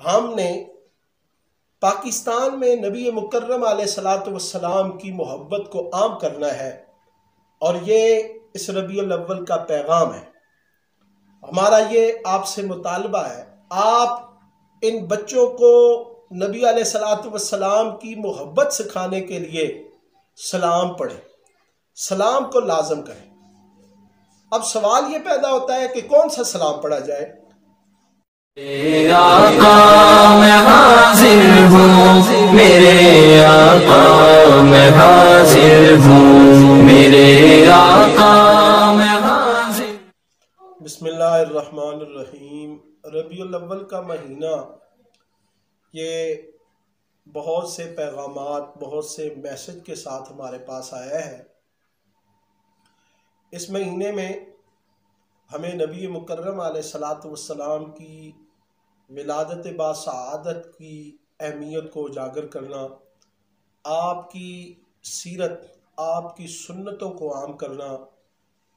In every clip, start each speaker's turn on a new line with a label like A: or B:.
A: ہم نے پاکستان میں نبی مکرم علیہ الصلاۃ والسلام کی محبت کو عام کرنا ہے، اور یہ اس ربیع الاول کا پیغام ہے۔ ہمارا یہ آپ سے مطالبہ ہے، آپ ان بچوں کو نبی علیہ الصلاۃ والسلام کی محبت سکھانے کے لیے سلام پڑھیں، سلام کو لازم کریں۔ اب سوال یہ پیدا ہوتا ہے کہ کون سا سلام پڑھا جائے؟
B: میرے آقا میں حاضر ہوں، میرے آقا میں حاضر ہوں، میرے آقا میں حاضر۔
A: بسم اللہ الرحمن الرحیم۔ ربیع الاول کا مہینہ یہ بہت سے پیغامات، بہت سے میسج کے ساتھ ہمارے پاس آیا ہے۔ اس مہینے میں ہمیں نبی مکرم علیہ الصلاۃ والسلام کی ولادت باسعادت کی اہمیت کو اجاگر کرنا، آپ کی سیرت، آپ کی سنتوں کو عام کرنا،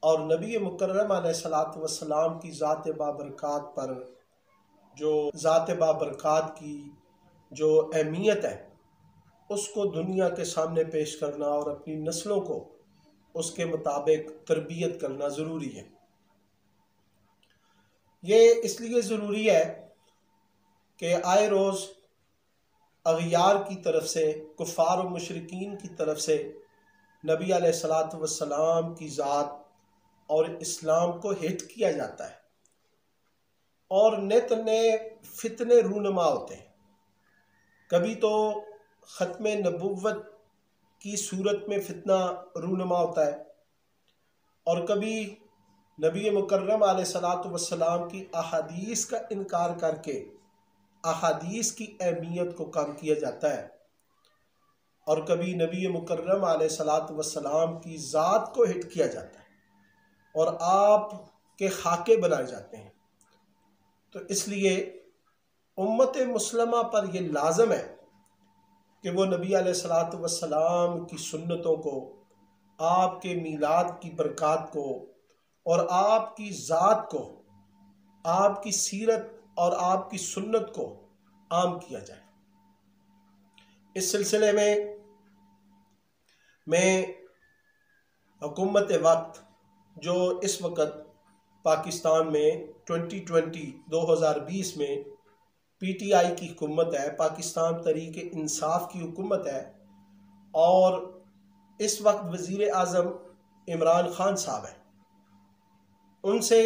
A: اور نبی مکرم علیہ الصلاۃ والسلام کی ذات بابرکات پر جو ذات بابرکات کی جو اہمیت ہے اس کو دنیا کے سامنے پیش کرنا اور اپنی نسلوں کو اس کے مطابق تربیت کرنا ضروری ہے۔ یہ اس لیے ضروری ہے کہ آئے روز اغیار کی طرف سے، کفار و مشرکین کی طرف سے نبی علیہ الصلاۃ والسلام کی ذات اور اسلام کو ہٹ کیا جاتا ہے، اور نت نئے فتنے رونما ہوتے ہیں۔ کبھی تو ختم نبوت کی صورت میں فتنہ رونما ہوتا ہے، اور کبھی نبی مکرم علیہ الصلاۃ والسلام کی احادیث کا انکار کر کے احادیث کی اہمیت کو کم کیا جاتا ہے، اور کبھی نبی مکرم علیہ الصلاۃ والسلام کی ذات کو ہٹ کیا جاتا ہے اور آپ کے خاکے بنائے جاتے ہیں۔ تو اس لیے امت مسلمہ پر یہ لازم ہے کہ وہ نبی علیہ الصلاۃ والسلام کی سنتوں کو، آپ کے میلاد کی برکات کو، اور آپ کی ذات کو، آپ کی سیرت اور آپ کی سنت کو عام کیا جائے۔ اس سلسلے میں حکومت وقت جو اس وقت پاکستان میں 2020 میں پی ٹی آئی کی حکومت ہے، پاکستان تحریک انصاف کی حکومت ہے، اور اس وقت وزیر اعظم عمران خان صاحب ہیں، ان سے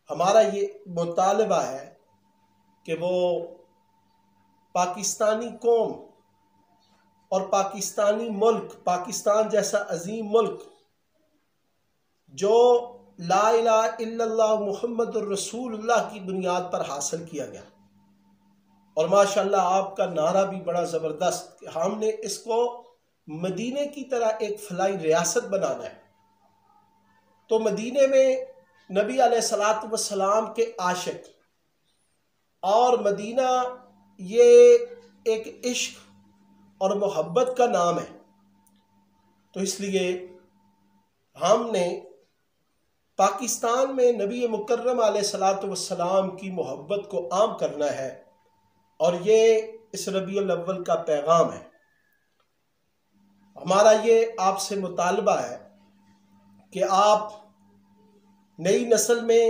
A: ہمارا یہ مطالبہ ہے کہ وہ پاکستانی قوم اور پاکستانی ملک، پاکستان جیسا عظیم ملک جو لا الہ الا اللہ محمد الرسول اللہ کی بنیاد پر حاصل کیا گیا، اور ماشاءاللہ آپ کا نعرہ بھی بڑا زبردست کہ ہم نے اس کو مدینے کی طرح ایک فلاحی ریاست بنانا ہے۔ تو مدینے میں نبی علیہ الصلاۃ والسلام کے عاشق، اور مدینہ یہ ایک عشق اور محبت کا نام ہے، تو اس لیے ہم نے پاکستان میں نبی مکرم علیہ الصلاۃ والسلام کی محبت کو عام کرنا ہے، اور یہ اس ربیع الاول کا پیغام ہے۔ ہمارا یہ آپ سے مطالبہ ہے کہ آپ نئی نسل میں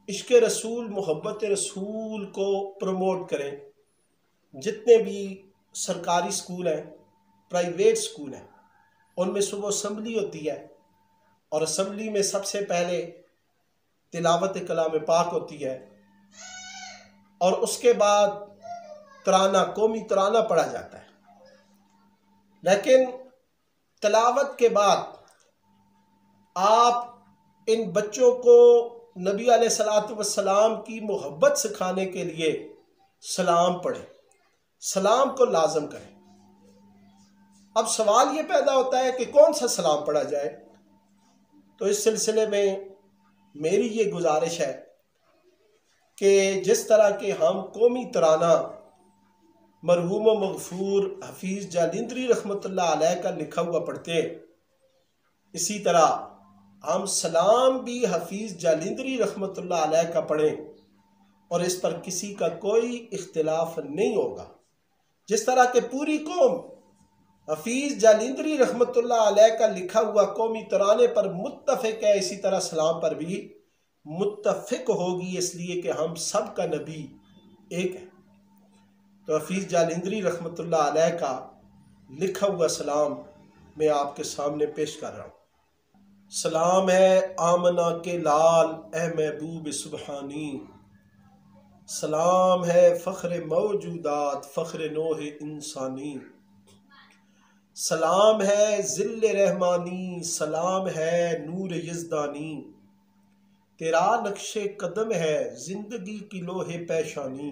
A: عشق رسول، محبت رسول کو پروموٹ کریں۔ جتنے بھی سرکاری سکول ہیں، پرائیویٹ سکول ہیں، ان میں صبح اسمبلی ہوتی ہے، اور اسمبلی میں سب سے پہلے تلاوت کلام پاک ہوتی ہے، اور اس کے بعد ترانہ، قومی ترانہ پڑھا جاتا ہے۔ لیکن تلاوت کے بعد آپ ان بچوں کو نبی علیہ الصلاۃ والسلام کی محبت سکھانے کے لیے سلام پڑھیں، سلام کو لازم کریں۔ اب سوال یہ پیدا ہوتا ہے کہ کون سا سلام پڑھا جائے؟ تو اس سلسلے میں میری یہ گزارش ہے کہ جس طرح کہ ہم قومی ترانہ مرحوم و مغفور حفیظ جالندری رحمۃ اللہ علیہ کا لکھا ہوا پڑھتے ہیں، اسی طرح ہم سلام بھی حفیظ جالندری رحمۃ اللہ علیہ کا پڑھیں، اور اس پر کسی کا کوئی اختلاف نہیں ہوگا۔ جس طرح کہ پوری قوم حفیظ جالندری رحمت اللہ علیہ کا لکھا ہوا قومی ترانے پر متفق ہے، اسی طرح سلام پر بھی متفق ہوگی، اس لیے کہ ہم سب کا نبی ایک ہے۔ تو حفیظ جالندری رحمت اللہ علیہ کا لکھا ہوا سلام میں آپ کے سامنے پیش کر رہا ہوں۔ سلام ہے آمنہ کے لال اے محبوب سبحانی، سلام ہے فخر موجودات فخر نوح انسانی، سلام ہے ذل رحمانی، سلام ہے نور یزدانی، تیرا نقش قدم ہے زندگی کی لوح پیشانی،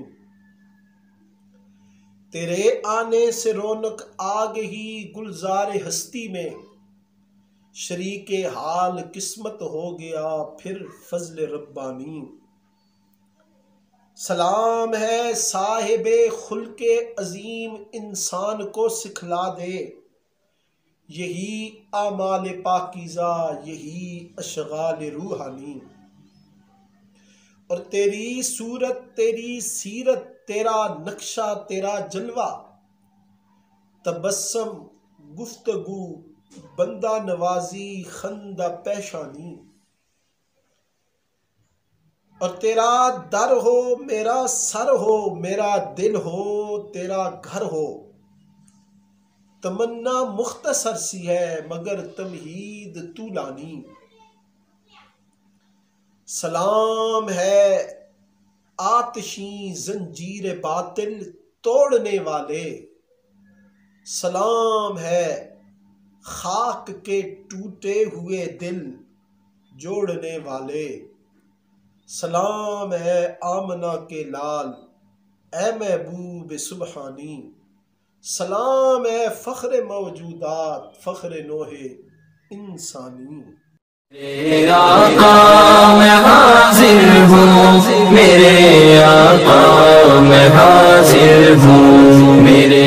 A: تیرے آنے سے رونق آ گئی گلزار ہستی میں، شریک حال قسمت ہو گیا پھر فضل ربانی، سلام ہے صاحب خلق عظیم انسان کو سکھلا دے، یہی اعمال پاکیزہ یہی اشغال روحانی، اور تیری صورت تیری سیرت تیرا نقشہ تیرا جلوہ، تبسم گفتگو بندہ نوازی خندہ پیشانی، اور تیرا در ہو میرا سر ہو میرا دل ہو تیرا گھر ہو، تمنا مختصر سی ہے مگر تمہید طولانی، سلام ہے آتشیں زنجیر باطل توڑنے والے، سلام ہے خاک کے ٹوٹے ہوئے دل جوڑنے والے، سلام ہے آمنہ کے لال اے محبوب سبحانی، سلام ہے فخر موجودات فخر نوح انسانی۔
B: میرے آقا میں حاضر ہوں، میرے آقا میں حاضر ہوں، میرے